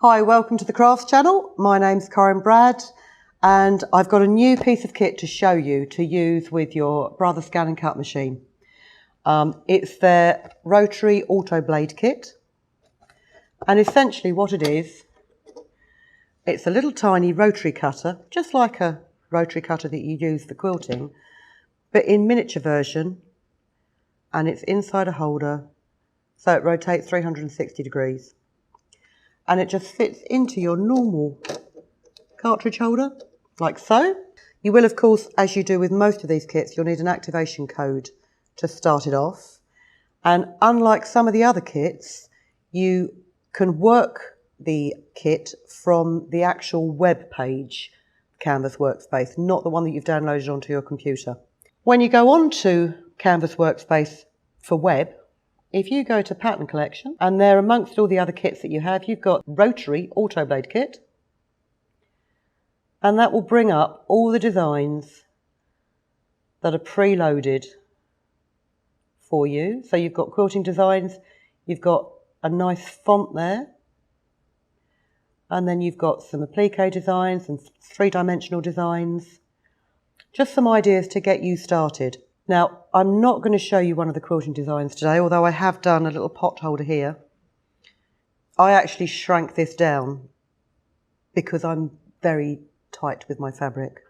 Hi, welcome to the Crafts channel. My name's Corinne Bradd and I've got a new piece of kit to show you to use with your Brother ScanNCut machine. It's their Rotary Auto Blade Kit, and essentially what it is, it's a little tiny rotary cutter, just like a rotary cutter that you use for quilting, but in miniature version, and it's inside a holder, so it rotates 360 degrees. And it just fits into your normal cartridge holder, like so. You will, of course, as you do with most of these kits, you'll need an activation code to start it off. And unlike some of the other kits, you can work the kit from the actual web page, Canvas Workspace, not the one that you've downloaded onto your computer. When you go on to Canvas Workspace for web, if you go to Pattern Collection, and there amongst all the other kits that you have, you've got Rotary Auto Blade Kit, and that will bring up all the designs that are preloaded for you. So you've got quilting designs, you've got a nice font there, and then you've got some applique designs and three-dimensional designs, just some ideas to get you started. Now, I'm not going to show you one of the quilting designs today, although I have done a little pot holder here. I actually shrank this down because I'm very tight with my fabric.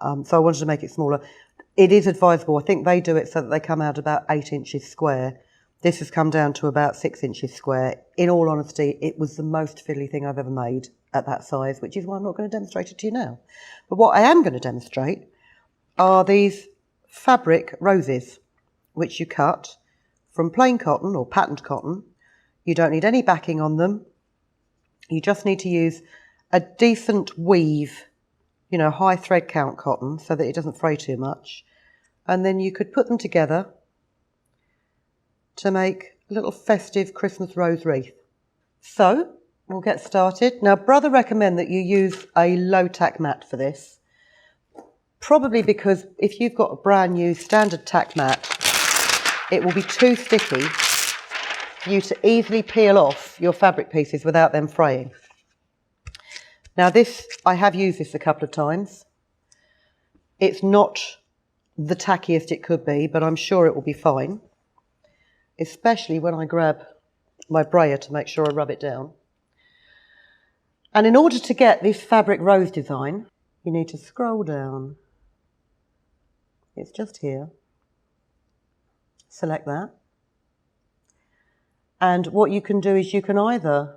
So I wanted to make it smaller. It is advisable. I think they do it so that they come out about 8 inches square. This has come down to about 6 inches square. In all honesty, it was the most fiddly thing I've ever made at that size, which is why I'm not going to demonstrate it to you now. But what I am going to demonstrate are these fabric roses, which you cut from plain cotton or patterned cotton. You don't need any backing on them. You just need to use a decent weave, high thread count cotton so that it doesn't fray too much. And then you could put them together to make a little festive Christmas rose wreath. So we'll get started. Now, Brother recommend that you use a low tack mat for this. Probably because if you've got a brand new standard tack mat, it will be too sticky for you to easily peel off your fabric pieces without them fraying. Now I have used this a couple of times. It's not the tackiest it could be, but I'm sure it will be fine, especially when I grab my brayer to make sure I rub it down. And in order to get this fabric rose design, you need to scroll down. It's just here. Select that. And what you can do is you can either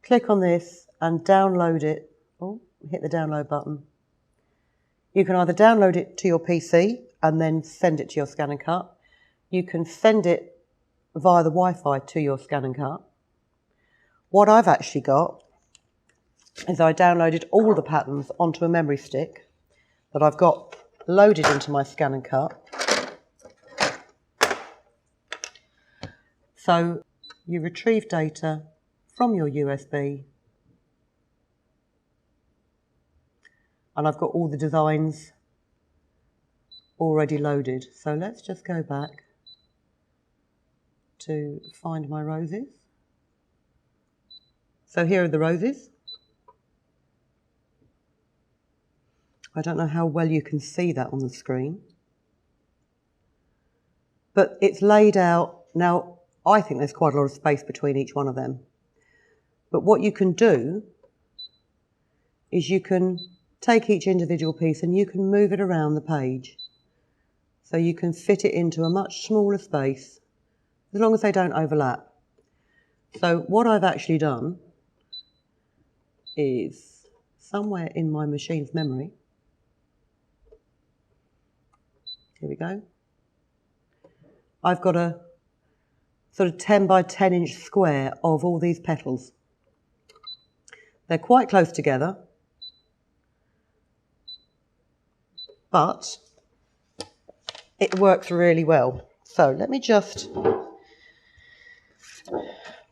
click on this and download it. Oh, hit the download button. You can either download it to your PC and then send it to your ScanNCut. You can send it via the Wi-Fi to your ScanNCut. What I've actually got is I downloaded all the patterns onto a memory stick that I've got loaded into my ScanNCut. So you retrieve data from your USB, and I've got all the designs already loaded. So let's just go back to find my roses. So here are the roses. I don't know how well you can see that on the screen, but it's laid out. Now, I think there's quite a lot of space between each one of them. But what you can do is you can take each individual piece and you can move it around the page. So you can fit it into a much smaller space, as long as they don't overlap. So what I've actually done is somewhere in my machine's memory, here we go, I've got a sort of 10 by 10 inch square of all these petals. They're quite close together, but it works really well. So let me just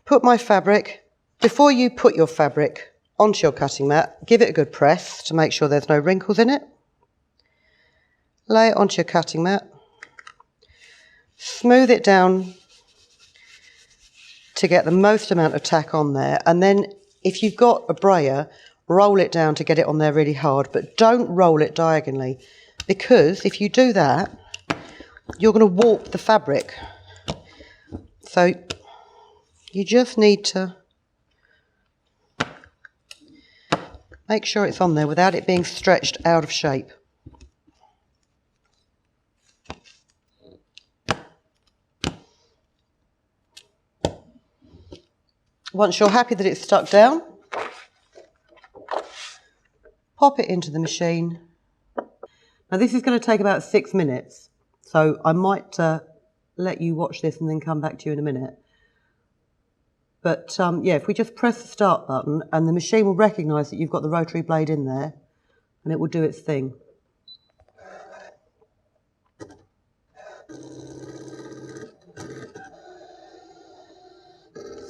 put my fabric, before you put your fabric onto your cutting mat, give it a good press to make sure there's no wrinkles in it. Lay it onto your cutting mat, smooth it down to get the most amount of tack on there. And then if you've got a brayer, roll it down to get it on there really hard, but don't roll it diagonally, because if you do that, you're going to warp the fabric. So you just need to make sure it's on there without it being stretched out of shape. Once you're happy that it's stuck down, pop it into the machine. Now this is going to take about 6 minutes, so I might let you watch this and then come back to you in a minute. But yeah, if we just press the start button, and the machine will recognise that you've got the rotary blade in there, and it will do its thing.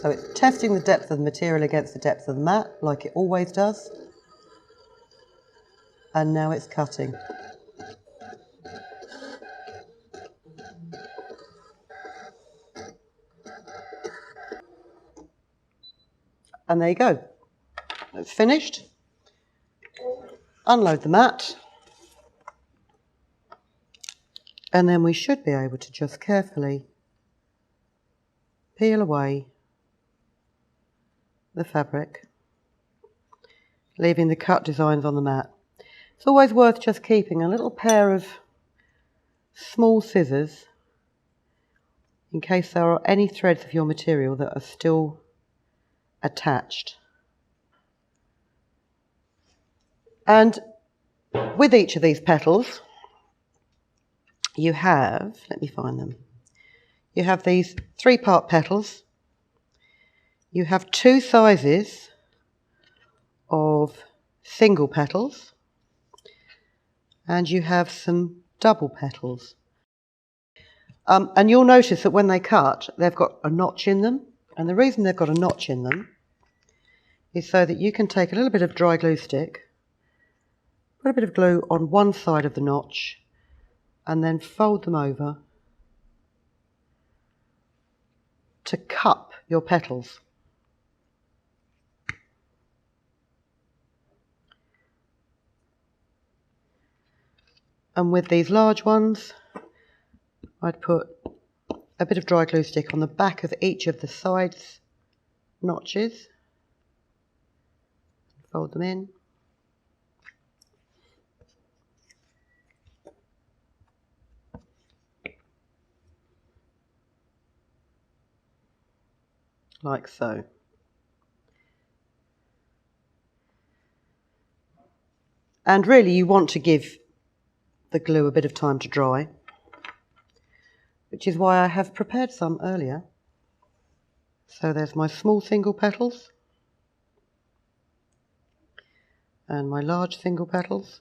So it's testing the depth of the material against the depth of the mat, like it always does. And now it's cutting. And there you go. It's finished. Unload the mat. And then we should be able to just carefully peel away the fabric, leaving the cut designs on the mat. It's always worth just keeping a little pair of small scissors in case there are any threads of your material that are still attached. And with each of these petals, you have, let me find them, you have these 3-part petals. You have 2 sizes of single petals, and you have some double petals. And you'll notice that when they cut, they've got a notch in them. And the reason they've got a notch in them is so that you can take a little bit of dry glue stick, put a bit of glue on one side of the notch, and then fold them over to cup your petals. And with these large ones, I'd put a bit of dry glue stick on the back of each of the sides notches, fold them in, like so. And really you want to give the glue a bit of time to dry, which is why I have prepared some earlier. So there's my small single petals and my large single petals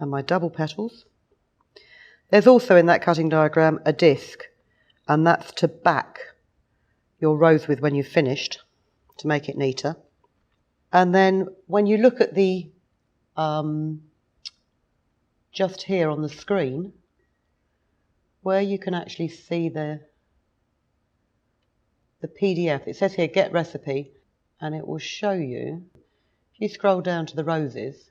and my double petals. There's also in that cutting diagram a disc, and that's to back your rose with when you've finished, to make it neater. And then when you look at the just here on the screen, where you can actually see the PDF, it says here get recipe, and it will show you, if you scroll down to the roses,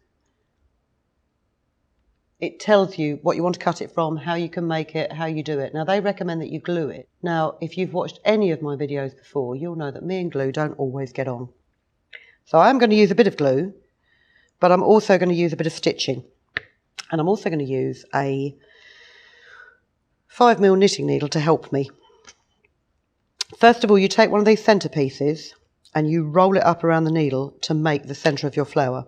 it tells you what you want to cut it from, how you can make it, how you do it. Now they recommend that you glue it. Now if you've watched any of my videos before, you'll know that me and glue don't always get on. So I'm going to use a bit of glue, but I'm also going to use a bit of stitching. And I'm also going to use a 5mm knitting needle to help me. First of all, you take one of these centerpieces and you roll it up around the needle to make the center of your flower.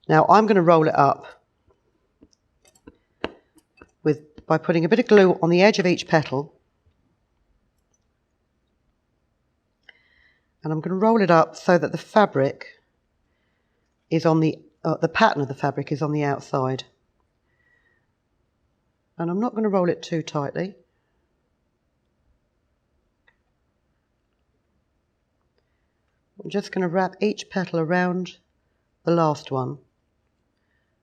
Now I'm going to roll it up by putting a bit of glue on the edge of each petal. And I'm going to roll it up so that the fabric is on the pattern of the fabric is on the outside. And I'm not going to roll it too tightly. I'm just going to wrap each petal around the last one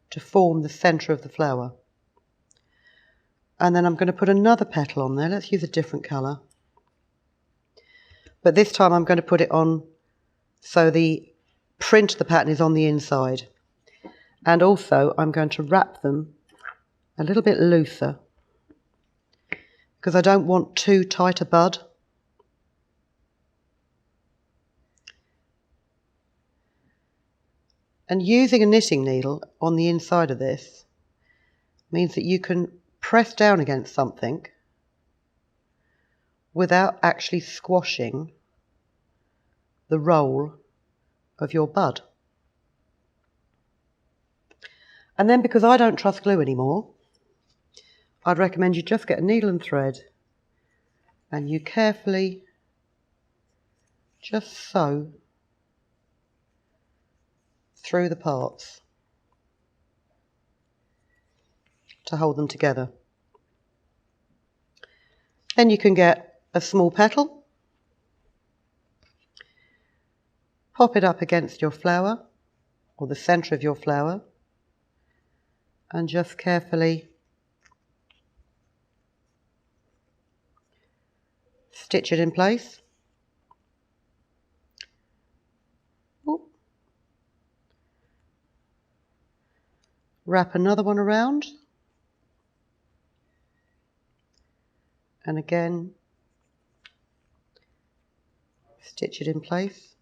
to form the centre of the flower. And then I'm going to put another petal on there. Let's use a different colour. But this time I'm going to put it on so the print of the pattern is on the inside. And also I'm going to wrap them a little bit looser because I don't want too tight a bud. And using a knitting needle on the inside of this means that you can press down against something without actually squashing the roll of your bud. And then, because I don't trust glue anymore, I'd recommend you just get a needle and thread and you carefully just sew through the parts to hold them together. Then you can get a small petal, pop it up against your flower or the centre of your flower and just carefully stitch it in place. Ooh. Wrap another one around and again stitch it in place.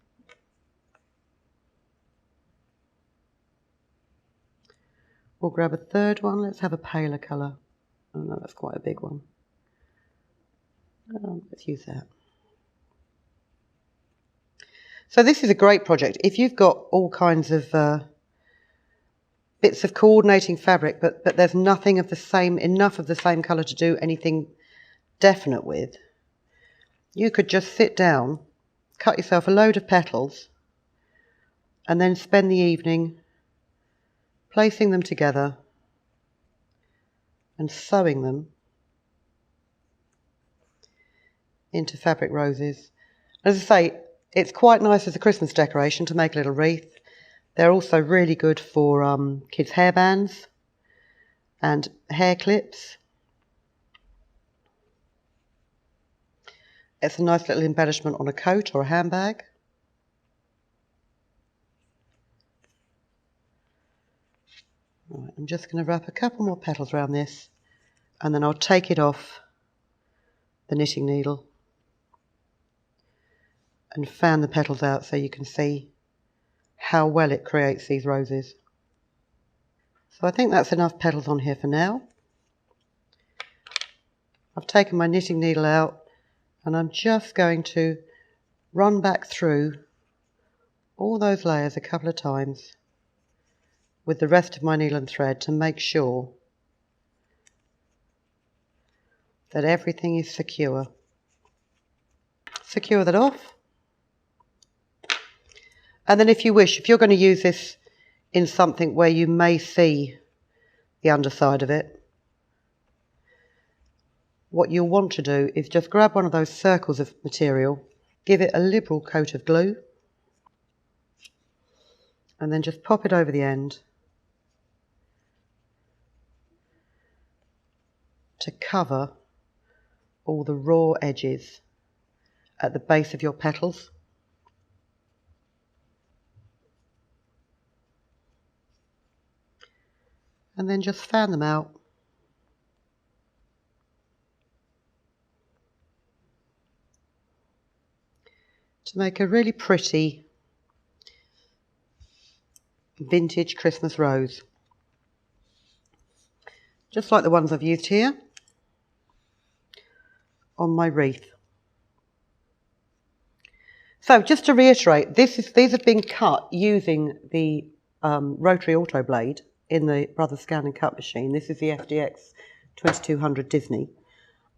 We'll grab a third one. Let's have a paler colour. Oh no, that's quite a big one. Let's use that. So this is a great project. If you've got all kinds of bits of coordinating fabric, but there's nothing of the same, enough of the same colour to do anything definite with, you could just sit down, cut yourself a load of petals, and then spend the evening placing them together and sewing them into fabric roses. As I say, it's quite nice as a Christmas decoration to make a little wreath. They're also really good for kids' hairbands and hair clips. It's a nice little embellishment on a coat or a handbag. Right, I'm just going to wrap a couple more petals around this and then I'll take it off the knitting needle and fan the petals out so you can see how well it creates these roses. So I think that's enough petals on here for now. I've taken my knitting needle out and I'm just going to run back through all those layers a couple of times with the rest of my needle and thread to make sure that everything is secure. Secure that off. And then if you wish, if you're going to use this in something where you may see the underside of it, what you'll want to do is just grab one of those circles of material, give it a liberal coat of glue, and then just pop it over the end to cover all the raw edges at the base of your petals. And then just fan them out. To make a really pretty vintage Christmas rose. Just like the ones I've used here on my wreath. So just to reiterate, these have been cut using the Rotary Auto Blade in the Brothers ScanNCut machine. This is the FDX 2200 Disney.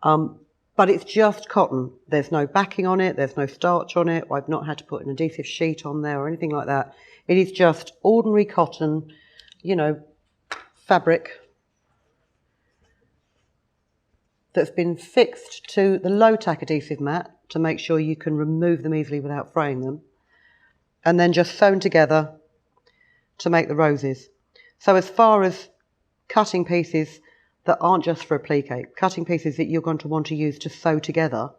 But it's just cotton. There's no backing on it. There's no starch on it. I've not had to put an adhesive sheet on there or anything like that. It is just ordinary cotton, you know, fabric that's been fixed to the low-tack adhesive mat to make sure you can remove them easily without fraying them, and then just sewn together to make the roses. So as far as cutting pieces that aren't just for applique, cutting pieces that you're going to want to use to sew together,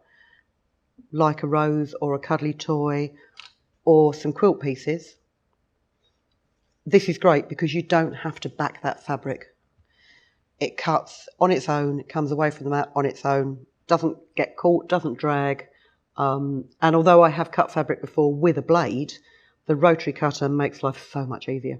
like a rose or a cuddly toy or some quilt pieces, this is great because you don't have to back that fabric. It cuts on its own, it comes away from the mat on its own, doesn't get caught, doesn't drag. And although I have cut fabric before with a blade, the rotary cutter makes life so much easier.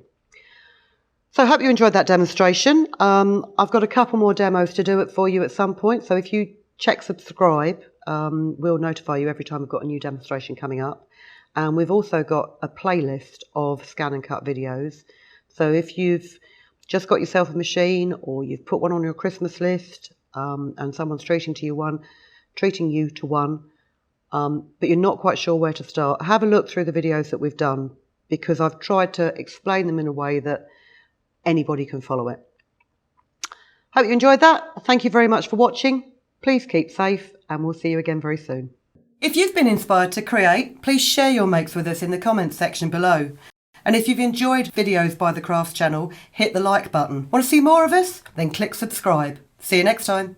So I hope you enjoyed that demonstration. I've got a couple more demos to do it for you at some point. So if you check subscribe, we'll notify you every time we've got a new demonstration coming up. And we've also got a playlist of ScanNCut videos. So if you've just got yourself a machine or you've put one on your Christmas list and someone's treating you to one, but you're not quite sure where to start, have a look through the videos that we've done, because I've tried to explain them in a way that anybody can follow it. Hope you enjoyed that. Thank you very much for watching. Please keep safe and we'll see you again very soon. If you've been inspired to create, please share your makes with us in the comments section below. And if you've enjoyed videos by the Crafts channel, hit the like button. Want to see more of us? Then click subscribe. See you next time.